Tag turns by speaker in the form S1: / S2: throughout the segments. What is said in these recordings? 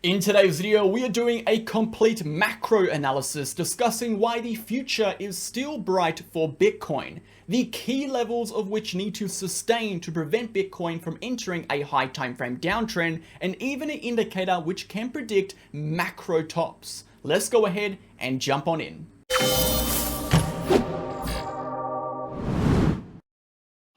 S1: In today's video, we are doing a complete macro analysis discussing why the future is still bright for Bitcoin, the key levels of which need to sustain to prevent Bitcoin from entering a high time frame downtrend, and even an indicator which can predict macro tops. Let's go ahead and jump on in.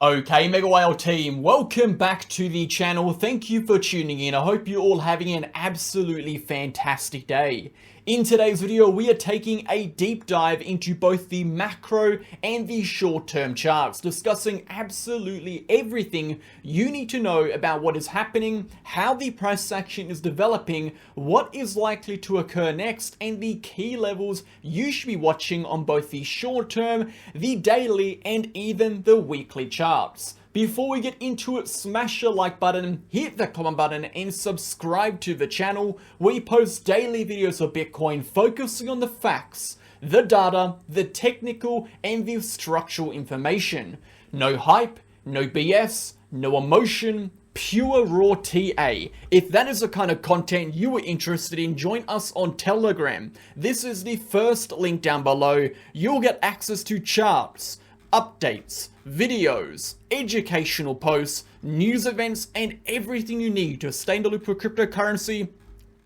S1: Okay, MegaWhale team, welcome back to the channel. Thank you for tuning in. I hope you're all having an absolutely fantastic day. In today's video, we are taking a deep dive into both the macro and the short-term charts, discussing absolutely everything you need to know about what is happening, how the price action is developing, what is likely to occur next, and the key levels you should be watching on both the short-term, the daily, and even the weekly charts. Before we get into it, smash the like button, hit the comment button, and subscribe to the channel. We post daily videos of Bitcoin focusing on the facts, the data, the technical, and the structural information. No hype, no BS, no emotion, pure raw TA. If that is the kind of content you are interested in, join us on Telegram. This is the first link down below. You'll get access to charts, updates, videos, educational posts, news events, and everything you need to stay in the loop with cryptocurrency,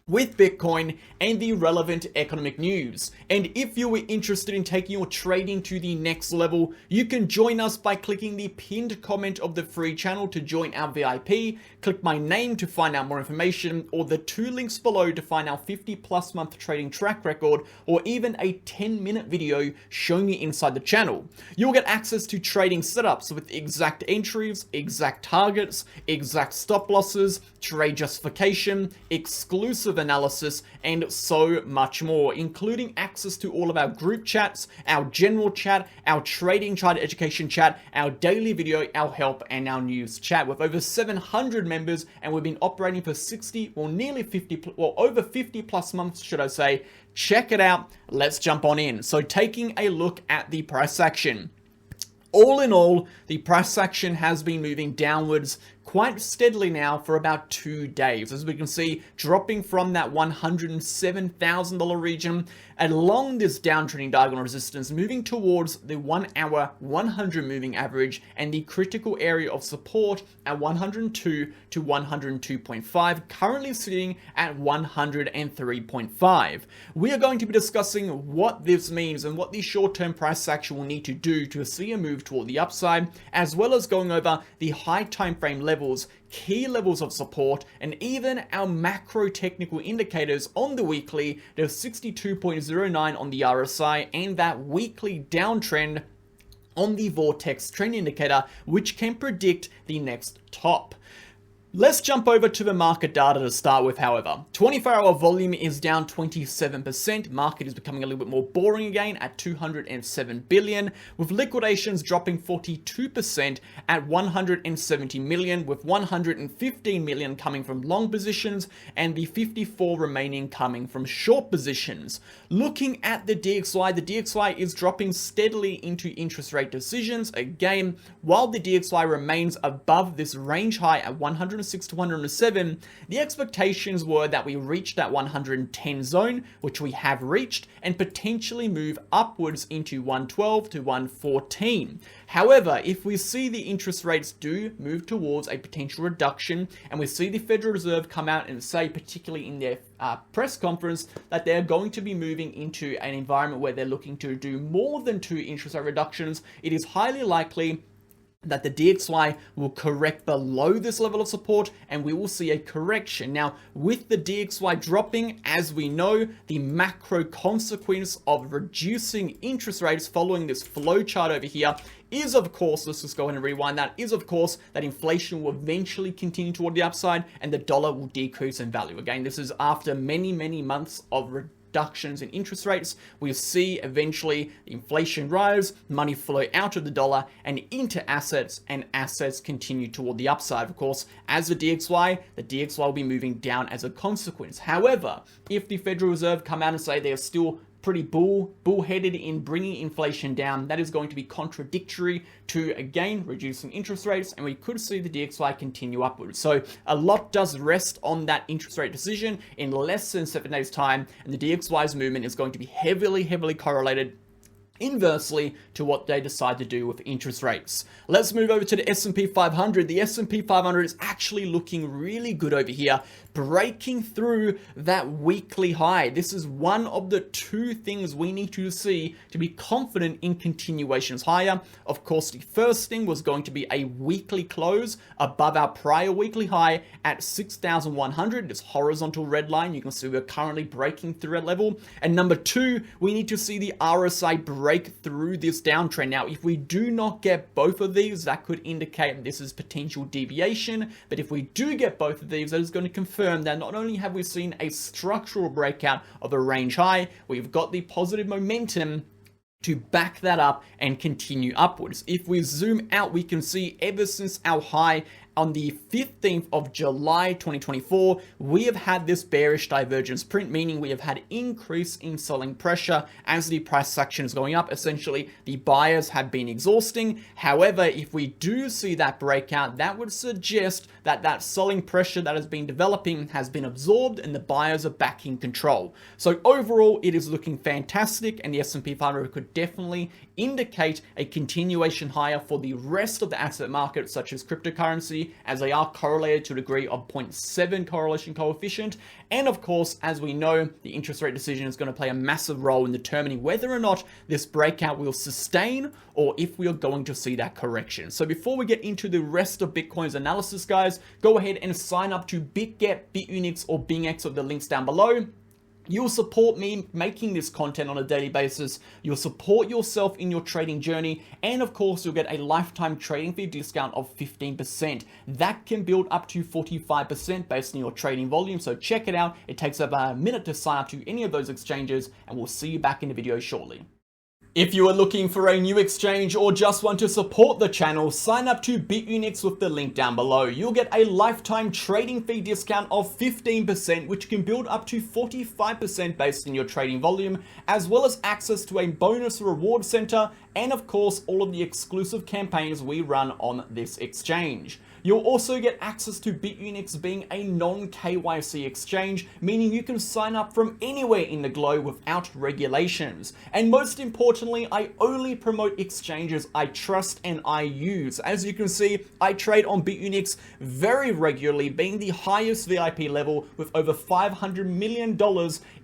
S1: with Bitcoin, and the relevant economic news. And if you were interested in taking your trading to the next level, you can join us by clicking the pinned comment of the free channel to join our VIP, click my name to find out more information, or the two links below to find our 50+ month trading track record, or even a 10-minute video showing you inside the channel. You'll get access to trading setups with exact entries, exact targets, exact stop losses, trade justification, exclusive analysis, and so much more, including access to all of our group chats, our general chat, our trading chart education chat, our daily video, our help, and our news chat with over 700 members, and we've been operating for 60 or nearly 50, well, over 50+ months, should I say. Check it out. Let's jump on in. So taking a look at the price action. All in all, the price action has been moving downwards quite steadily now for about 2 days. As we can see, dropping from that $107,000 region along this downtrending diagonal resistance, moving towards the 1 hour 100 moving average and the critical area of support at 102 to 102.5, currently sitting at 103.5. We are going to be discussing what this means and what the short-term price action will need to do to see a move toward the upside, as well as going over the high time frame levels, key levels of support, and even our macro technical indicators on the weekly. There's 62.09 on the RSI and that weekly downtrend on the Vortex trend indicator, which can predict the next top. Let's jump over to the market data to start with, however. 24-hour volume is down 27%. Market is becoming a little bit more boring again at 207 billion, with liquidations dropping 42% at 170 million, with 115 million coming from long positions and the 54 remaining coming from short positions. Looking at the DXY is dropping steadily into interest rate decisions. Again, while the DXY remains above this range high at 106 to 107, the expectations were that we reached that 110 zone, which we have reached, and potentially move upwards into 112 to 114. However, if we see the interest rates do move towards a potential reduction, and we see the Federal Reserve come out and say, particularly in their press conference, that they're going to be moving into an environment where they're looking to do more than 2 interest rate reductions, it is highly likely that the DXY will correct below this level of support and we will see a correction. Now, with the DXY dropping, as we know, the macro consequence of reducing interest rates following this flow chart over here is, of course, let's just go ahead and rewind that, is, of course, that inflation will eventually continue toward the upside and the dollar will decrease in value. Again, this is after many, many months of reductions in interest rates. We'll see eventually inflation rise, money flow out of the dollar and into assets, and assets continue toward the upside. Of course, as the DXY will be moving down as a consequence. However, if the Federal Reserve come out and say they are still pretty bullheaded in bringing inflation down. That is going to be contradictory to, again, reducing interest rates, and we could see the DXY continue upwards. So a lot does rest on that interest rate decision in less than 7 days' time, and the DXY's movement is going to be heavily correlated inversely to what they decide to do with interest rates. Let's move over to the S&P 500. The S&P 500 is actually looking really good over here, breaking through that weekly high. This is one of the two things we need to see to be confident in continuations higher. Of course, the first thing was going to be a weekly close above our prior weekly high at 6,100. This horizontal red line, you can see we're currently breaking through that level. And number two, we need to see the RSI break through this downtrend. Now, if we do not get both of these, that could indicate this is potential deviation. But if we do get both of these, that is going to confirm that not only have we seen a structural breakout of a range high, we've got the positive momentum to back that up and continue upwards. If we zoom out, we can see ever since our high on the 15th of July 2024, we have had this bearish divergence print, meaning we have had increase in selling pressure as the price action is going up. Essentially, the buyers have been exhausting. However, if we do see that breakout, that would suggest that that selling pressure that has been developing has been absorbed and the buyers are back in control. So overall, it is looking fantastic, and the S&P 500 could definitely indicate a continuation higher for the rest of the asset market, such as cryptocurrency, as they are correlated to a degree of 0.7 correlation coefficient. And of course, as we know, the interest rate decision is going to play a massive role in determining whether or not this breakout will sustain or if we are going to see that correction. So before we get into the rest of Bitcoin's analysis, guys, go ahead and sign up to BitGet, BitUnix, or BingX of the links down below. You'll support me making this content on a daily basis. You'll support yourself in your trading journey. And of course, you'll get a lifetime trading fee discount of 15%. That can build up to 45% based on your trading volume. So check it out. It takes about a minute to sign up to any of those exchanges, and we'll see you back in the video shortly. If you are looking for a new exchange or just want to support the channel, sign up to BitUnix with the link down below. You'll get a lifetime trading fee discount of 15%, which can build up to 45% based on your trading volume, as well as access to a bonus reward center, and of course, all of the exclusive campaigns we run on this exchange. You'll also get access to BitUnix being a non-KYC exchange, meaning you can sign up from anywhere in the globe without regulations. And most importantly, I only promote exchanges I trust and I use. As you can see, I trade on BitUnix very regularly, being the highest VIP level with over $500 million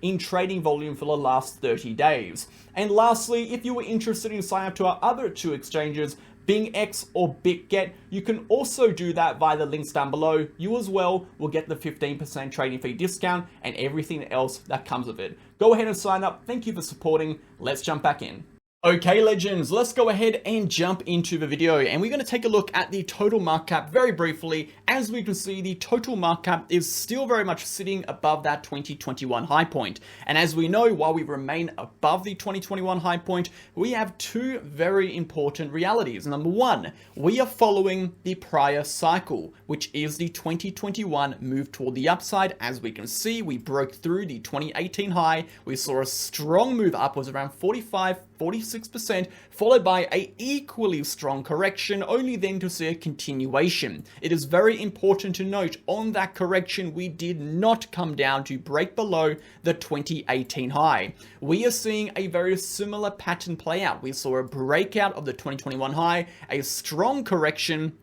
S1: in trading volume for the last 30 days. And lastly, if you were interested in signing up to our other two exchanges, BingX or BitGet, you can also do that via the links down below. You as well will get the 15% trading fee discount and everything else that comes with it. Go ahead and sign up. Thank you for supporting. Let's jump back in. Okay, legends, let's go ahead and jump into the video, and we're going to take a look at the total market cap very briefly. As we can see, the total market cap is still very much sitting above that 2021 high point. And as we know, while we remain above the 2021 high point, we have two very important realities. Number one, we are following the prior cycle, which is the 2021 move toward the upside. As we can see, we broke through the 2018 high. We saw a strong move upwards around 46%, followed by a equally strong correction, only then to see a continuation. It is very important to note on that correction, we did not come down to break below the 2018 high. We are seeing a very similar pattern play out. We saw a breakout of the 2021 high, a strong correction,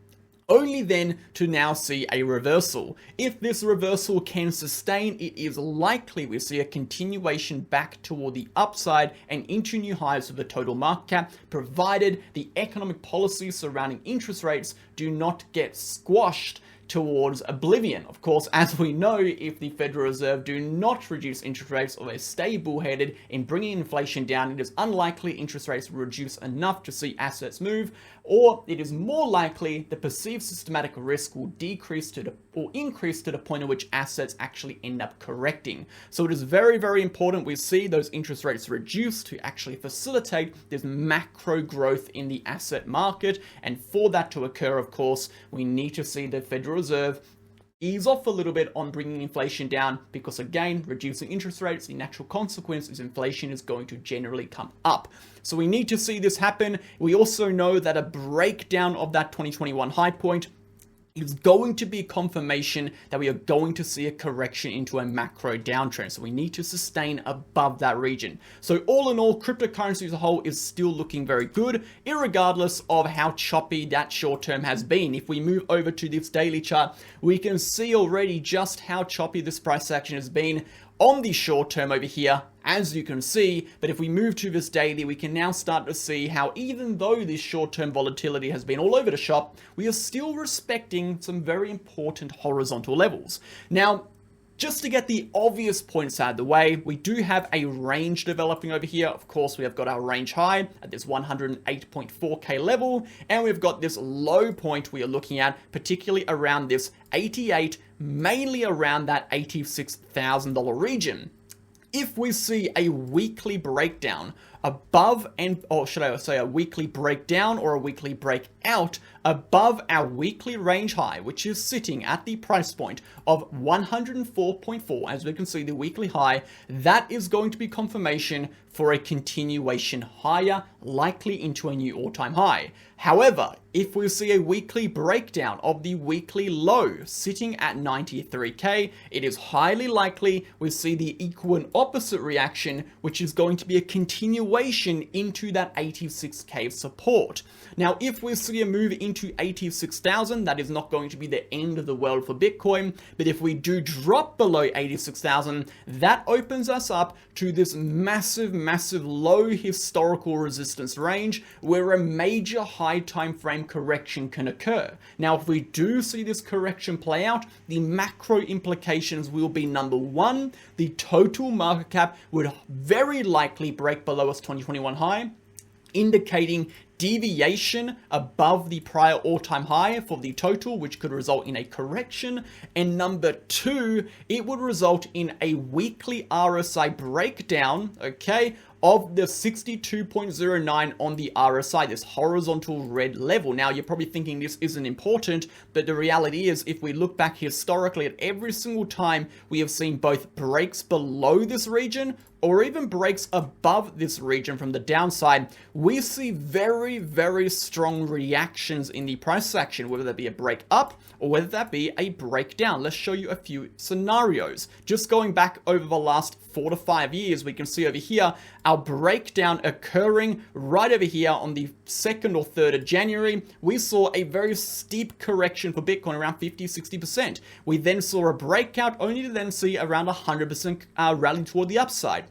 S1: only then to now see a reversal. If this reversal can sustain, it is likely we see a continuation back toward the upside and into new highs for the total market cap, provided the economic policies surrounding interest rates do not get squashed towards oblivion. Of course, as we know, if the Federal Reserve do not reduce interest rates or they stay bullheaded in bringing inflation down, it is unlikely interest rates will reduce enough to see assets move, or it is more likely the perceived systematic risk will decrease to the or increase to the point at which assets actually end up correcting. So it is very, very important we see those interest rates reduce to actually facilitate this macro growth in the asset market. And for that to occur, of course, we need to see the Federal Reserve ease off a little bit on bringing inflation down, because again, reducing interest rates, the natural consequence is inflation is going to generally come up. So we need to see this happen. We also know that a breakdown of that 2021 high point is going to be confirmation that we are going to see a correction into a macro downtrend. So we need to sustain above that region. So all in all, cryptocurrency as a whole is still looking very good, irregardless of how choppy that short term has been. If we move over to this daily chart, we can see already just how choppy this price action has been on the short term over here, as you can see. But if we move to this daily, we can now start to see how even though this short-term volatility has been all over the shop, we are still respecting some very important horizontal levels. Now, just to get the obvious points out of the way, we do have a range developing over here. Of course, we have got our range high at this 108.4K level, and we've got this low point we are looking at, particularly around this 88, mainly around that $86,000 region. If we see a weekly breakdown above, or should I say a weekly breakdown or a weekly breakout above our weekly range high, which is sitting at the price point of 104.4, as we can see the weekly high, that is going to be confirmation for a continuation higher, likely into a new all-time high. However, if we see a weekly breakdown of the weekly low sitting at 93K, it is highly likely we see the equal and opposite reaction, which is going to be a continuation into that 86K support. Now, if we see a move into 86,000, that is not going to be the end of the world for Bitcoin. But if we do drop below 86,000, that opens us up to this massive low historical resistance range where a major high time frame correction can occur. Now, if we do see this correction play out, the macro implications will be, number one, the total market cap would very likely break below its 2021 high, indicating deviation above the prior all-time high for the total, which could result in a correction. And number two, it would result in a weekly RSI breakdown, okay, of the 62.09 on the RSI, this horizontal red level. Now, you're probably thinking this isn't important, but the reality is, if we look back historically at every single time we have seen both breaks below this region or even breaks above this region from the downside, we see very strong reactions in the price action, whether that be a break up or whether that be a breakdown. Let's show you a few scenarios. Just going back over the last 4 to 5 years, we can see over here our breakdown occurring right over here on the 2nd or 3rd of January. We saw a very steep correction for Bitcoin, around 50-60%. We then saw a breakout, only to then see around 100% rally toward the upside.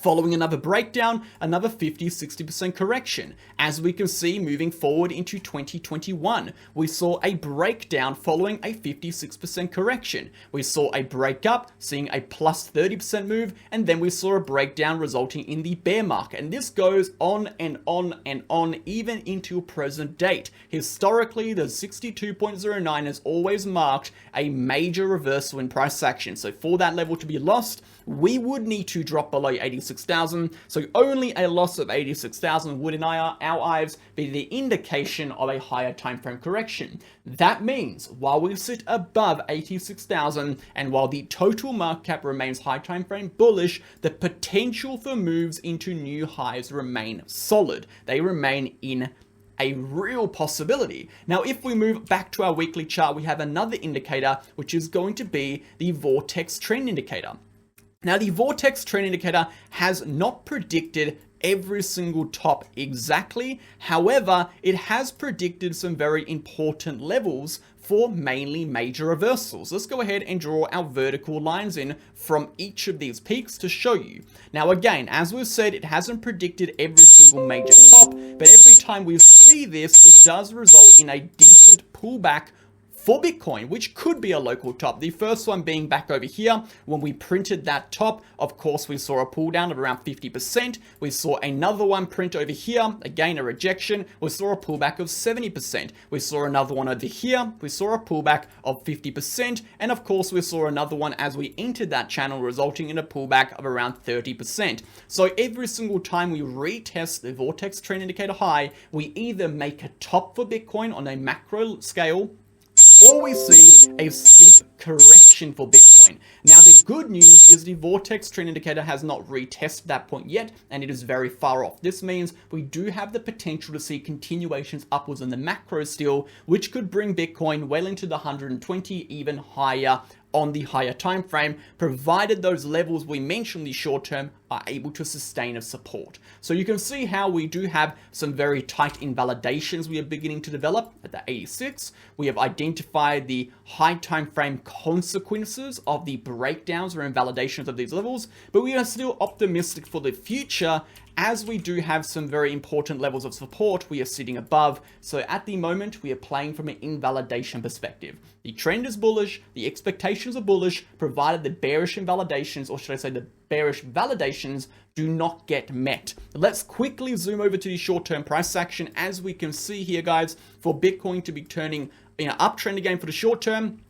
S1: Following another breakdown, another 50-60% correction. As we can see, moving forward into 2021, we saw a breakdown following a 56% correction. We saw a break up, seeing a plus 30% move, and then we saw a breakdown resulting in the bear market. And this goes on and on and on, even into present date. Historically, the 62.09 has always marked a major reversal in price action. So for that level to be lost, we would need to drop below 86,000. So only a loss of 86,000 would, in our eyes, be the indication of a higher time frame correction. That means while we sit above 86,000 and while the total market cap remains high time frame bullish, the potential for moves into new highs remain solid. They remain in a real possibility. Now, if we move back to our weekly chart, we have another indicator, which is going to be the Vortex trend indicator. Now, the Vortex trend indicator has not predicted every single top exactly. However, it has predicted some very important levels for mainly major reversals. Let's go ahead and draw our vertical lines in from each of these peaks to show you. Now, again, as we've said, it hasn't predicted every single major top, but every time we see this, it does result in a decent pullback for Bitcoin, which could be a local top. The first one being back over here, when we printed that top, of course, we saw a pull down of around 50%. We saw another one print over here, again, a rejection. We saw a pullback of 70%. We saw another one over here. We saw a pullback of 50%. And of course, we saw another one as we entered that channel, resulting in a pullback of around 30%. So every single time we retest the Vortex trend indicator high, we either make a top for Bitcoin on a macro scale, or we see a steep correction for Bitcoin. Now, the good news is the Vortex trend indicator has not retested that point yet, and it is very far off. This means we do have the potential to see continuations upwards in the macro still, which could bring Bitcoin well into the 120, even higher on the higher time frame, provided those levels we mentioned in the short term are able to sustain a support. So you can see how we do have some very tight invalidations we are beginning to develop at the 86. We have identified the high time frame consequences of the breakdowns or invalidations of these levels, but we are still optimistic for the future as we do have some very important levels of support we are sitting above. So at the moment, we are playing from an invalidation perspective. The trend is bullish, the expectations are bullish, provided the bearish invalidations, or should I say the bearish validations, do not get met. Let's quickly zoom over to the short-term price action. As we can see here, guys, for Bitcoin to be turning in an uptrend again for the short term,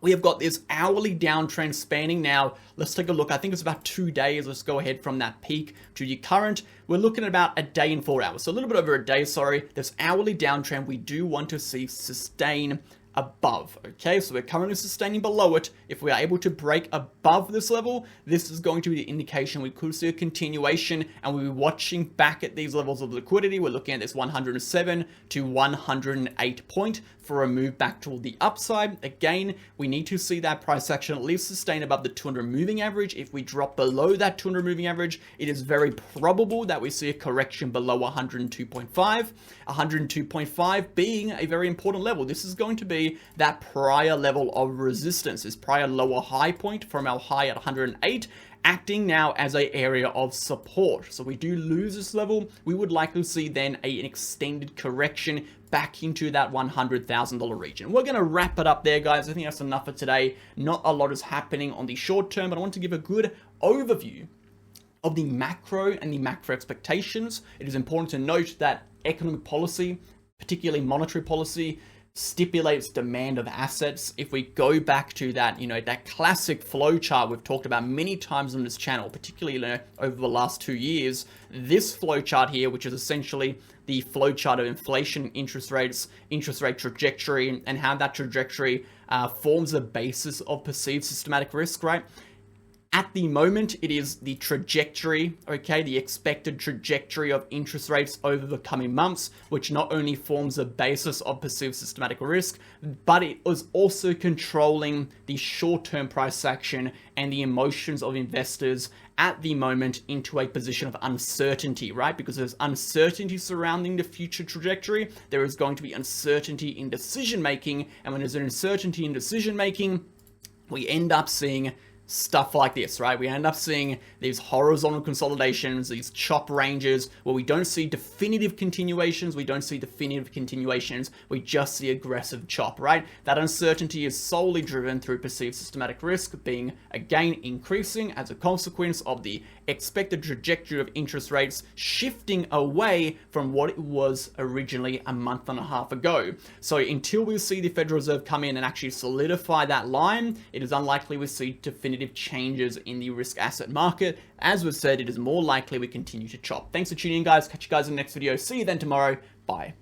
S1: we have got this hourly downtrend spanning now. Let's take a look. I think it's about 2 days. Let's go ahead from that peak to the current. We're looking at about a day and 4 hours. So a little bit over a day, sorry. This hourly downtrend we do want to see sustain above. Okay, so we're currently sustaining below it. If we are able to break above this level, this is going to be the indication we could see a continuation, and we'll be watching back at these levels of liquidity. We're looking at this 107 to 108 point for a move back toward the upside. Again, we need to see that price action at least sustain above the 200 moving average. If we drop below that 200 moving average, it is very probable that we see a correction below 102.5. 102.5 being a very important level. This is going to be that prior level of resistance, this prior lower high point from our high at 108, acting now as an area of support. So we do lose this level, we would likely see then an extended correction back into that $100,000 region. We're going to wrap it up there, guys. I think that's enough for today. Not a lot is happening on the short term, but I want to give a good overview of the macro and the macro expectations. It is important to note that economic policy, particularly monetary policy, stipulates demand of assets. If we go back to that, that classic flow chart we've talked about many times on this channel, particularly over the last 2 years, this flow chart here, which is essentially the flow chart of inflation, interest rates, interest rate trajectory, and how that trajectory forms the basis of perceived systematic risk, right? At the moment, it is the trajectory, okay, the expected trajectory of interest rates over the coming months, which not only forms the basis of perceived systematic risk, but it is also controlling the short-term price action and the emotions of investors at the moment into a position of uncertainty, right? Because there's uncertainty surrounding the future trajectory, there is going to be uncertainty in decision-making, and when there's an uncertainty in decision-making, we end up seeing stuff like this, right? We end up seeing these horizontal consolidations, these chop ranges, where we don't see definitive continuations, we just see aggressive chop, right? That uncertainty is solely driven through perceived systematic risk being, again, increasing as a consequence of the expected trajectory of interest rates shifting away from what it was originally a month and a half ago. So until we see the Federal Reserve come in and actually solidify that line, it is unlikely we see definitive changes in the risk asset market. As we've said, it is more likely we continue to chop. Thanks for tuning in, guys. Catch you guys in the next video. See you then tomorrow. Bye.